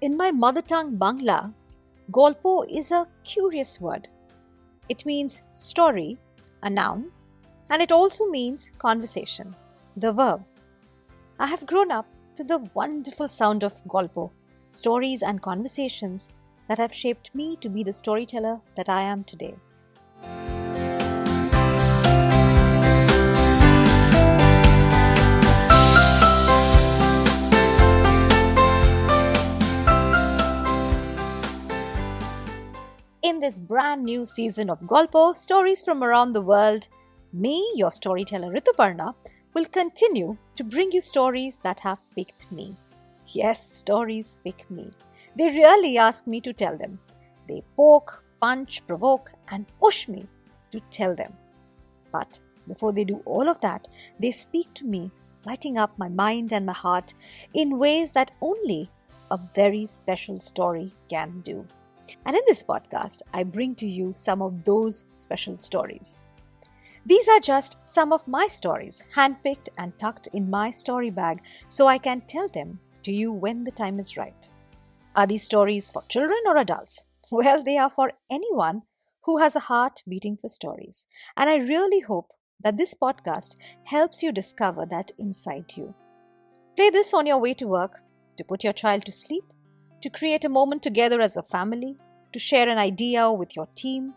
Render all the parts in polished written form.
In my mother tongue Bangla, GOLPO is a curious word. It means story, a noun, and it also means conversation, the verb. I have grown up to the wonderful sound of GOLPO, stories and conversations that have shaped me to be the storyteller that I am today. In this brand new season of GOLPO, Stories from Around the World, me, your storyteller Rituparna, will continue to bring you stories that have picked me. Yes, stories pick me. They really ask me to tell them. They poke, punch, provoke, and push me to tell them. But before they do all of that, they speak to me, lighting up my mind and my heart in ways that only a very special story can do. And in this podcast, I bring to you some of those special stories. These are just some of my stories, handpicked and tucked in my story bag so I can tell them to you when the time is right. Are these stories for children or adults? Well, they are for anyone who has a heart beating for stories. And I really hope that this podcast helps you discover that inside you. Play this on your way to work, to put your child to sleep, to create a moment together as a family, to share an idea with your team,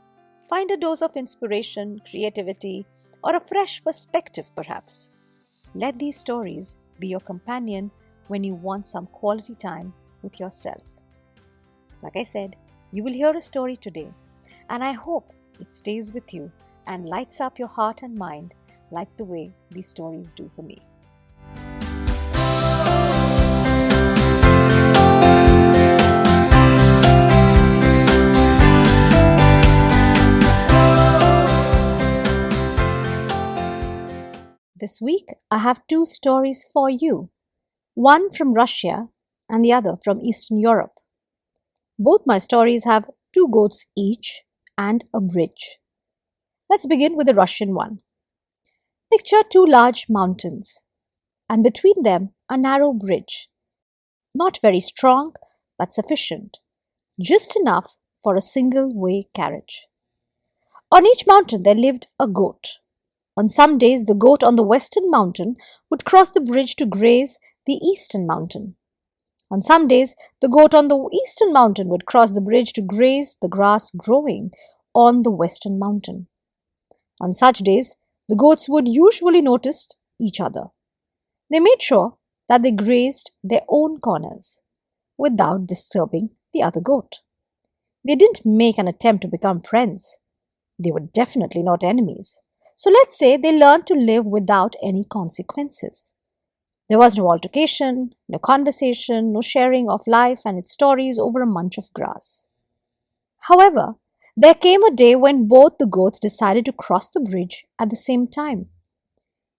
find a dose of inspiration, creativity, or a fresh perspective perhaps. Let these stories be your companion when you want some quality time with yourself. Like I said, you will hear a story today, and I hope it stays with you and lights up your heart and mind like the way these stories do for me. This week, I have two stories for you, one from Russia and the other from Eastern Europe. Both my stories have two goats each and a bridge. Let's begin with the Russian one. Picture two large mountains, and between them a narrow bridge. Not very strong, but sufficient, just enough for a single-way carriage. On each mountain there lived a goat. On some days, the goat on the western mountain would cross the bridge to graze the eastern mountain. On some days, the goat on the eastern mountain would cross the bridge to graze the grass growing on the western mountain. On such days, the goats would usually notice each other. They made sure that they grazed their own corners without disturbing the other goat. They didn't make an attempt to become friends. They were definitely not enemies. So let's say they learned to live without any consequences. There was no altercation, no conversation, no sharing of life and its stories over a munch of grass. However, there came a day when both the goats decided to cross the bridge at the same time.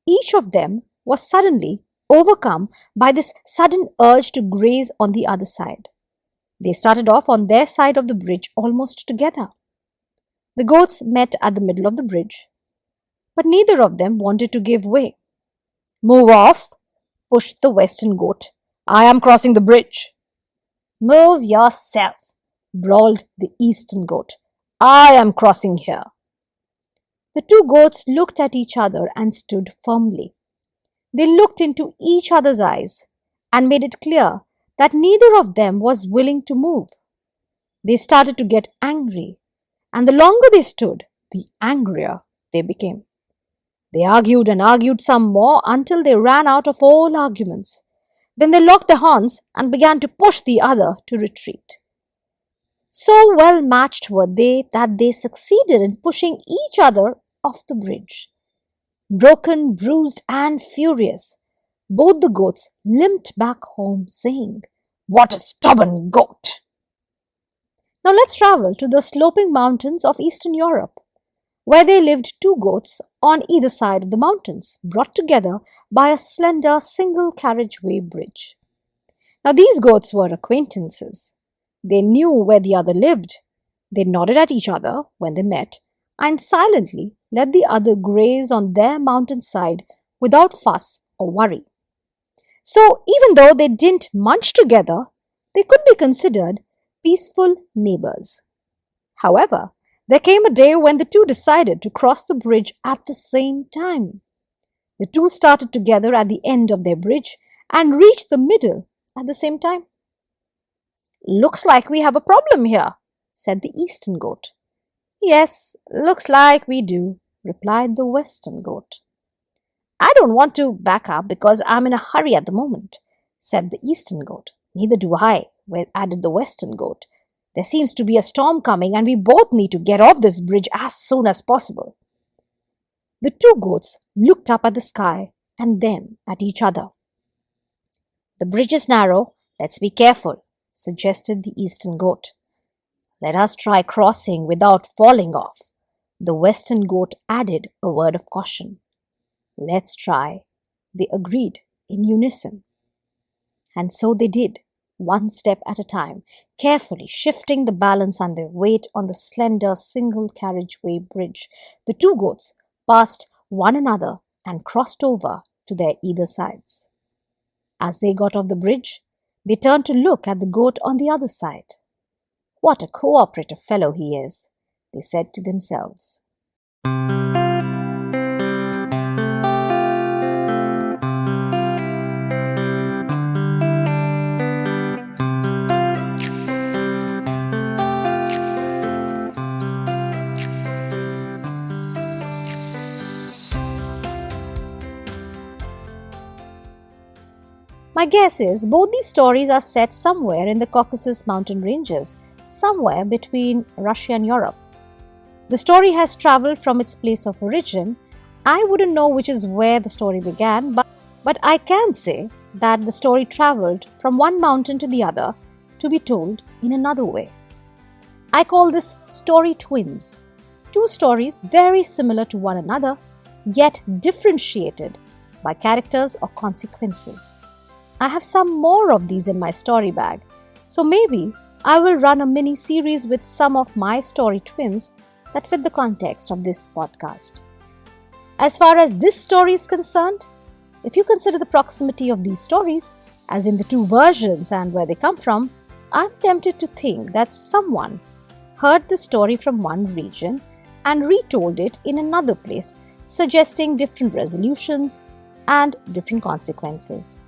Each of them was suddenly overcome by this sudden urge to graze on the other side. They started off on their side of the bridge almost together. The goats met at the middle of the bridge, but neither of them wanted to give way. "Move off," pushed the western goat. "I am crossing the bridge." "Move yourself," brawled the eastern goat. "I am crossing here." The two goats looked at each other and stood firmly. They looked into each other's eyes and made it clear that neither of them was willing to move. They started to get angry, and the longer they stood, the angrier they became. They argued and argued some more until they ran out of all arguments. Then they locked their horns and began to push the other to retreat. So well matched were they that they succeeded in pushing each other off the bridge. Broken, bruised, and furious, both the goats limped back home, saying, "What a stubborn goat!" Now let's travel to the sloping mountains of Eastern Europe, where there lived two goats on either side of the mountains, brought together by a slender single carriageway bridge. Now these goats were acquaintances. They knew where the other lived. They nodded at each other when they met and silently let the other graze on their mountainside without fuss or worry. So even though they didn't munch together, They could be considered peaceful neighbors. However, there came a day when the two decided to cross the bridge at the same time. The two started together at the end of their bridge and reached the middle at the same time. "Looks like we have a problem here," said the eastern goat. "Yes, looks like we do," replied the western goat. "I don't want to back up because I'm in a hurry at the moment," said the eastern goat. "Neither do I," added the western goat. "There seems to be a storm coming and we both need to get off this bridge as soon as possible." The two goats looked up at the sky and then at each other. "The bridge is narrow. Let's be careful," suggested the eastern goat. "Let us try crossing without falling off," the western goat added a word of caution. "Let's try," they agreed in unison. And so they did, one step at a time, carefully shifting the balance and their weight on the slender single carriageway bridge. The two goats passed one another and crossed over to their either sides. As they got off the bridge, they turned to look at the goat on the other side. "What a cooperative fellow he is," they said to themselves. My guess is both these stories are set somewhere in the Caucasus mountain ranges, somewhere between Russia and Europe. The story has traveled from its place of origin. I wouldn't know which is where the story began, but I can say that the story traveled from one mountain to the other to be told in another way. I call this story twins. Two stories very similar to one another, yet differentiated by characters or consequences. I have some more of these in my story bag, so maybe I will run a mini series with some of my story twins that fit the context of this podcast. As far as this story is concerned, if you consider the proximity of these stories, as in the two versions and where they come from, I'm tempted to think that someone heard the story from one region and retold it in another place, suggesting different resolutions and different consequences.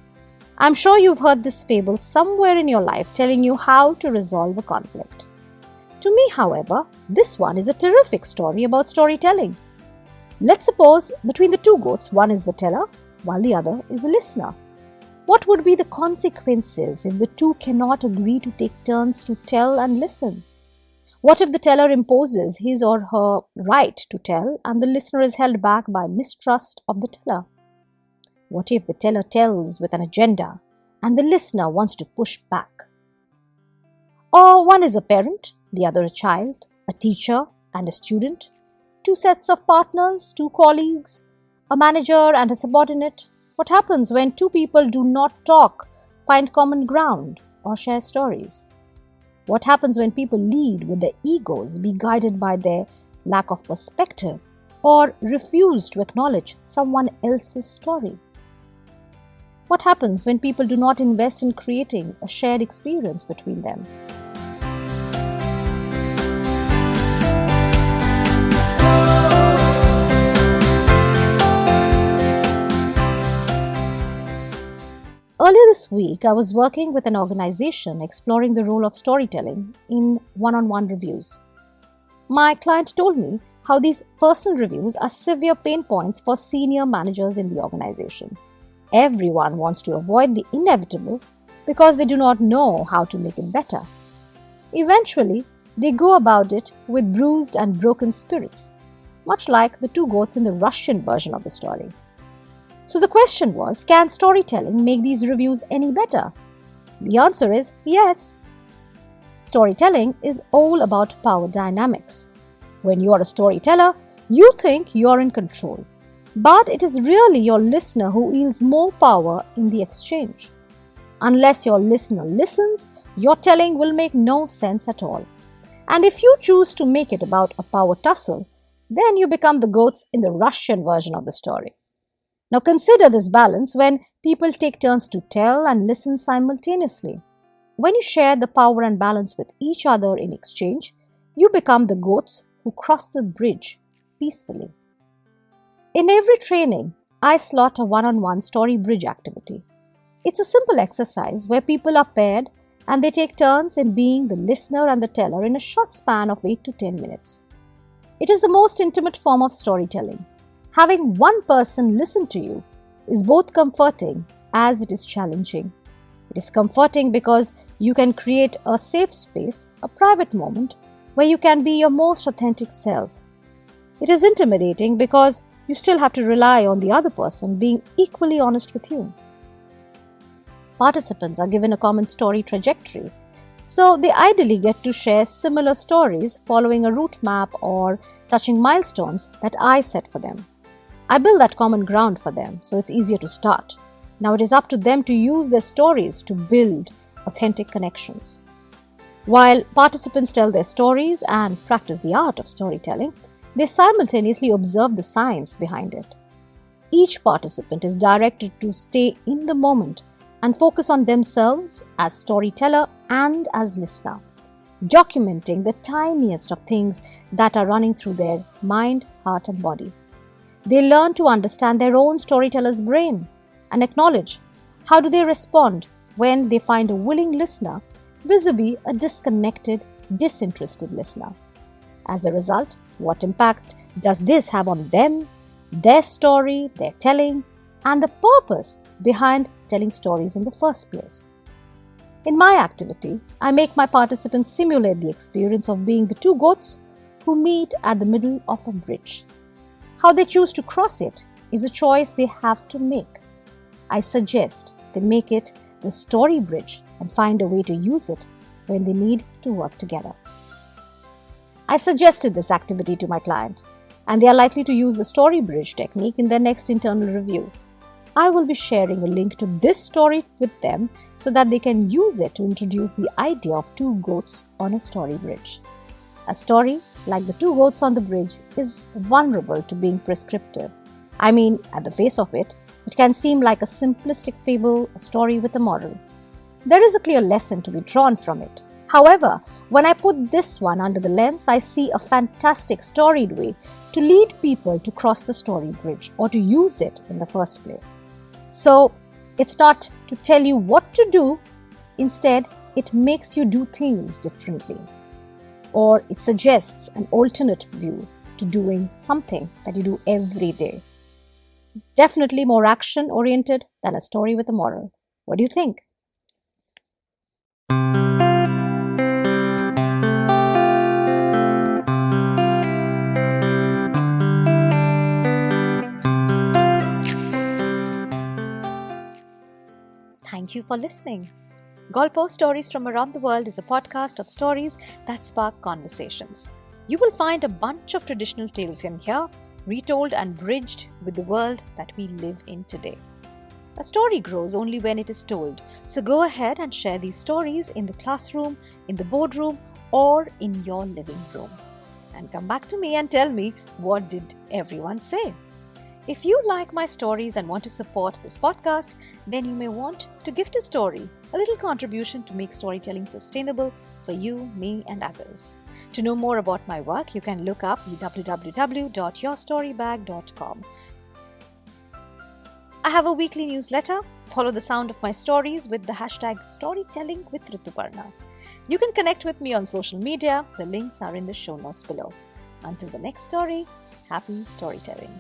I'm sure you've heard this fable somewhere in your life telling you how to resolve a conflict. To me, however, this one is a terrific story about storytelling. Let's suppose between the two goats, one is the teller while the other is a listener. What would be the consequences if the two cannot agree to take turns to tell and listen? What if the teller imposes his or her right to tell and the listener is held back by mistrust of the teller? What if the teller tells with an agenda and the listener wants to push back? Or one is a parent, the other a child, a teacher and a student, two sets of partners, two colleagues, a manager and a subordinate. What happens when two people do not talk, find common ground, or share stories? What happens when people lead with their egos, be guided by their lack of perspective, or refuse to acknowledge someone else's story? What happens when people do not invest in creating a shared experience between them? Earlier this week, I was working with an organization exploring the role of storytelling in one-on-one reviews. My client told me how these personal reviews are severe pain points for senior managers in the organization. Everyone wants to avoid the inevitable because they do not know how to make it better. Eventually, they go about it with bruised and broken spirits, much like the two goats in the Russian version of the story. So the question was, can storytelling make these reviews any better? The answer is yes. Storytelling is all about power dynamics. When you are a storyteller, you think you are in control. But it is really your listener who wields more power in the exchange. Unless your listener listens, your telling will make no sense at all. And if you choose to make it about a power tussle, then you become the goats in the Russian version of the story. Now consider this balance when people take turns to tell and listen simultaneously. when you share the power and balance with each other in exchange, you become the goats who cross the bridge peacefully. In every training, I slot a one-on-one story bridge activity. It's a simple exercise where people are paired and they take turns in being the listener and the teller in a short span of 8 to 10 minutes. It is the most intimate form of storytelling. Having one person listen to you is both comforting as it is challenging. It is comforting because you can create a safe space, a private moment, where you can be your most authentic self. It is intimidating because you still have to rely on the other person being equally honest with you. Participants are given a common story trajectory, so they ideally get to share similar stories following a route map or touching milestones that I set for them. I build that common ground for them, so it's easier to start. Now it is up to them to use their stories to build authentic connections. While participants tell their stories and practice the art of storytelling, they simultaneously observe the science behind it. Each participant is directed to stay in the moment and focus on themselves as storyteller and as listener, documenting the tiniest of things that are running through their mind, heart, and body. They learn to understand their own storyteller's brain and acknowledge how do they respond when they find a willing listener vis-a-vis a disconnected, disinterested listener. As a result, what impact does this have on them, their story, their telling, and the purpose behind telling stories in the first place? In my activity, I make my participants simulate the experience of being the two goats who meet at the middle of a bridge. How they choose to cross it is a choice they have to make. I suggest they make it the story bridge and find a way to use it when they need to work together. I suggested this activity to my client, and they are likely to use the story bridge technique in their next internal review. I will be sharing a link to this story with them so that they can use it to introduce the idea of two goats on a story bridge. A story, like the two goats on the bridge, is vulnerable to being prescriptive. I mean, at the face of it, it can seem like a simplistic fable, a story with a moral. There is a clear lesson to be drawn from it. However, when I put this one under the lens, I see a fantastic storied way to lead people to cross the story bridge or to use it in the first place. So, it's not to tell you what to do, instead, it makes you do things differently. Or it suggests an alternate view to doing something that you do every day. Definitely more action-oriented than a story with a moral. What do you think? Thank you for listening. GOLPO Stories from Around the World is a podcast of stories that spark conversations. You will find a bunch of traditional tales in here, retold and bridged with the world that we live in today. A story grows only when it is told, so go ahead and share these stories in the classroom, in the boardroom, or in your living room. And come back to me and tell me, what did everyone say? If you like my stories and want to support this podcast, then you may want to gift a story, a little contribution to make storytelling sustainable for you, me, and others. To know more about my work, you can look up www.yourstorybag.com. I have a weekly newsletter. Follow the sound of my stories with the hashtag StorytellingWithRituparna. You can connect with me on social media. The links are in the show notes below. Until the next story, happy storytelling.